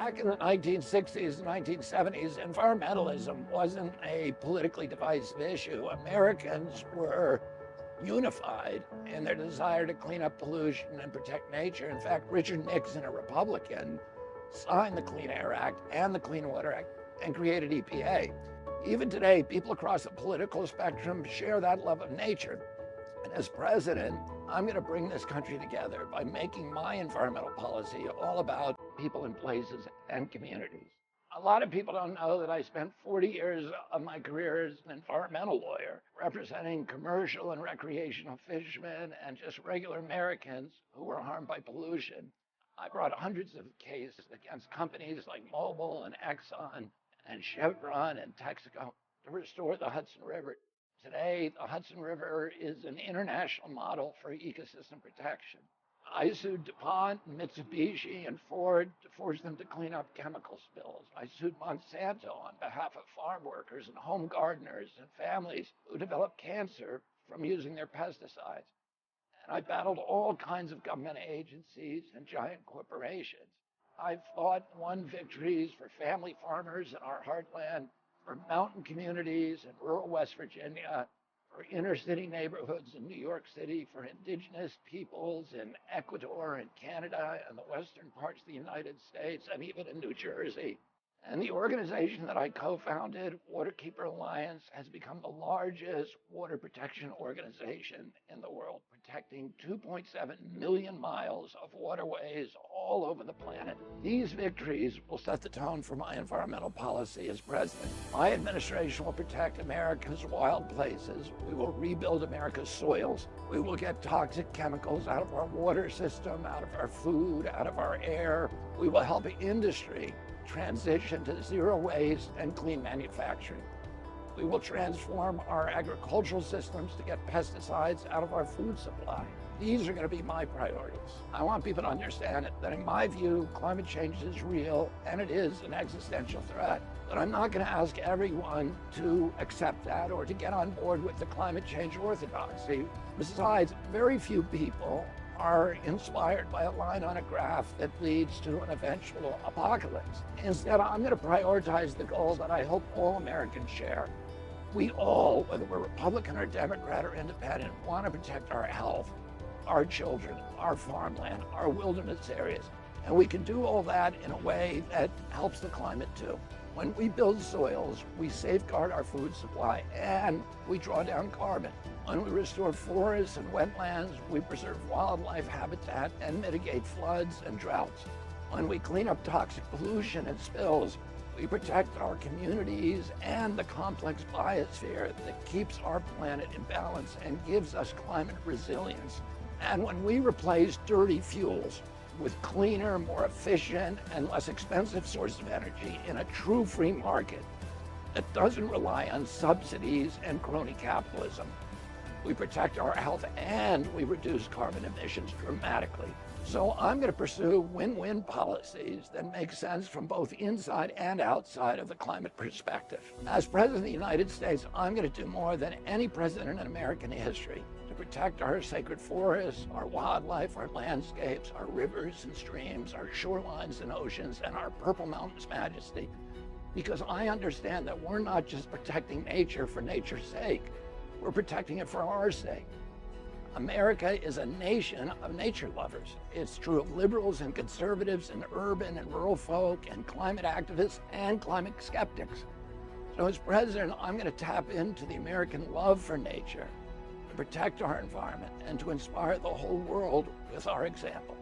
Back in the 1960s and 1970s, environmentalism wasn't a politically divisive issue. Americans were unified in their desire to clean up pollution and protect nature. In fact, Richard Nixon, a Republican, signed the Clean Air Act and the Clean Water Act and created EPA. Even today, people across the political spectrum share that love of nature. And as president, I'm going to bring this country together by making my environmental policy all about people and places and communities. A lot of people don't know that I spent 40 years of my career as an environmental lawyer, representing commercial and recreational fishermen and just regular Americans who were harmed by pollution. I brought hundreds of cases against companies like Mobil and Exxon and Chevron and Texaco to restore the Hudson River. Today, the Hudson River is an international model for ecosystem protection. I sued DuPont, Mitsubishi, and Ford to force them to clean up chemical spills. I sued Monsanto on behalf of farm workers and home gardeners and families who develop cancer from using their pesticides. And I battled all kinds of government agencies and giant corporations. I've fought and won victories for family farmers in our heartland, for mountain communities in rural West Virginia, for inner city neighborhoods in New York City, for indigenous peoples in Ecuador and Canada and the western parts of the United States, and even in New Jersey. And the organization that I co-founded, Waterkeeper Alliance, has become the largest water protection organization in the world, protecting 2.7 million miles of waterways all over the planet. These victories will set the tone for my environmental policy as president. My administration will protect America's wild places. We will rebuild America's soils. We will get toxic chemicals out of our water system, out of our food, out of our air. We will help industry transition to zero waste and clean manufacturing. We will transform our agricultural systems to get pesticides out of our food supply. These are going to be my priorities. I want people to understand that in my view, climate change is real and it is an existential threat. But I'm not going to ask everyone to accept that or to get on board with the climate change orthodoxy. Besides, very few people are inspired by a line on a graph that leads to an eventual apocalypse. Instead, I'm going to prioritize the goals that I hope all Americans share. We all, whether we're Republican or Democrat or Independent, want to protect our health, our children, our farmland, our wilderness areas. And we can do all that in a way that helps the climate too. When we build soils, we safeguard our food supply and we draw down carbon. When we restore forests and wetlands, we preserve wildlife habitat and mitigate floods and droughts. When we clean up toxic pollution and spills, we protect our communities and the complex biosphere that keeps our planet in balance and gives us climate resilience. And when we replace dirty fuels with cleaner, more efficient, and less expensive sources of energy in a true free market that doesn't rely on subsidies and crony capitalism, we protect our health and we reduce carbon emissions dramatically. So I'm going to pursue win-win policies that make sense from both inside and outside of the climate perspective. As President of the United States, I'm going to do more than any president in American history to protect our sacred forests, our wildlife, our landscapes, our rivers and streams, our shorelines and oceans, and our Purple Mountains majesty. Because I understand that we're not just protecting nature for nature's sake, we're protecting it for our sake. America is a nation of nature lovers. It's true of liberals and conservatives and urban and rural folk and climate activists and climate skeptics. So as president, I'm going to tap into the American love for nature to protect our environment and to inspire the whole world with our example.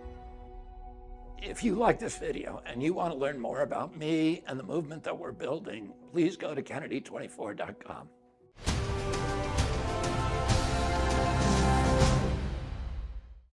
If you like this video and you want to learn more about me and the movement that we're building, please go to Kennedy24.com.